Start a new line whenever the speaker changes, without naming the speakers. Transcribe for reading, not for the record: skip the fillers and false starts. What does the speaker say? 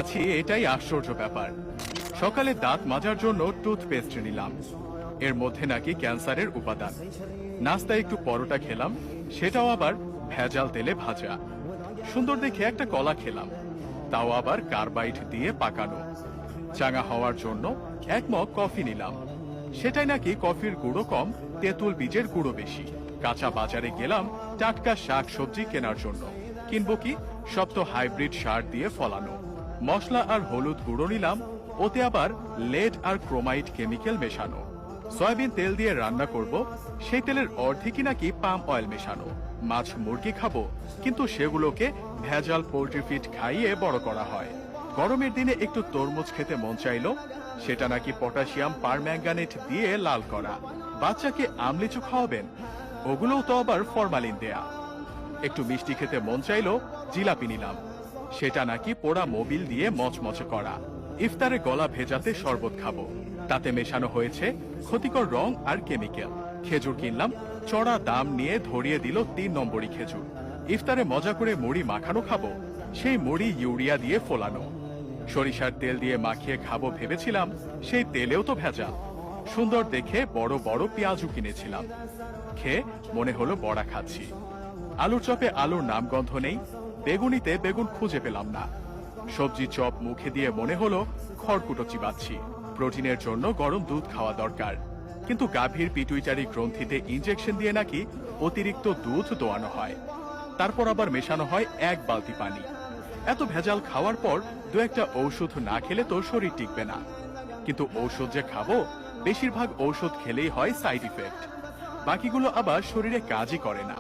পেয়েছি এটাই আশ্চর্য ব্যাপার। সকালে দাঁত মাজার জন্য টুথপেস্ট নিলাম, এর মধ্যে নাকি ক্যান্সারের উপাদান। নাস্তায় একটু পরোটা খেলাম, সেটাও আবার ভেজাল তেলে ভাজা। সুন্দর দেখে একটা কলা খেলাম, তাও আবার কার্বাইড দিয়ে পাকানো। চাঙা হওয়ার জন্য এক মগ কফি নিলাম, সেটাই নাকি কফির গুঁড়ো কম, তেঁতুল বীজের গুঁড়ো বেশি। কাঁচা বাজারে গেলাম টাটকা শাক সবজি কেনার জন্য, কিনবো কি, সব তো হাইব্রিড সার দিয়ে ফলানো। মশলা আর হলুদ গুঁড়ো নিলাম, ওতে আবার লেড আর ক্রোমাইড কেমিক্যাল মেশানো। সয়াবিন তেল দিয়ে রান্না করব, সেই তেলের অর্ধেকই নাকি পাম অয়েল মেশানো। মাছ মুরগি খাবো, কিন্তু সেগুলোকে ভেজাল পোল্ট্রি ফিড খাইয়ে বড় করা হয়। গরমের দিনে একটু তরমুজ খেতে মন চাইলো, সেটা নাকি পটাশিয়াম পারম্যাঙ্গানেট দিয়ে লাল করা। বাচ্চাকে আমলিচু খাওয়াবেন, ওগুলোও তো আবার ফরমালিন দেয়া। একটু মিষ্টি খেতে মন চাইলো, জিলাপি নিলাম, সেটা নাকি পোড়া মোবিল দিয়ে মচমচে করা। ইফতারে গলা ভেজাতে শরবত খাবো, তাতে মেশানো হয়েছে ক্ষতিকর রং আর কেমিক্যাল। খেজুর কিনলাম, চড়া দাম নিয়ে ধরিয়ে দিল 3 নম্বরই খেজুর। ইফতারে মজা করে মুড়ি মাখানো খাবো, সেই মুড়ি ইউরিয়া দিয়ে ফোলানো। সরিষার তেল দিয়ে মাখিয়ে খাবো ভেবেছিলাম, সেই তেলেও তো ভেজাল। সুন্দর দেখে বড় বড় পেঁয়াজও কিনেছিলাম, খেয়ে মনে হলো বড়া খাচ্ছি। আলুর চপে আলুর নামগন্ধ নেই, বেগুনিতে বেগুন খুঁজে পেলাম না। সবজি চপ মুখে দিয়ে মনে হলো খড়কুটো চিবাচ্ছি। প্রোটিনের জন্য গরম দুধ খাওয়া দরকার, কিন্তু গাভীর পিটুইটারি গ্রন্থিতে ইনজেকশন দিয়ে নাকি অতিরিক্ত দুধ দোয়ানো হয়, তারপর আবার মেশানো হয় 1 বালতি পানি। এত ভেজাল খাওয়ার পর 2-1টা ঔষধ না খেলে তো শরীর টিকবে না। কিন্তু ঔষধ যে খাবো, বেশিরভাগ ঔষধ খেলেই হয় সাইড ইফেক্ট, বাকিগুলো আবার শরীরে কাজই করে না।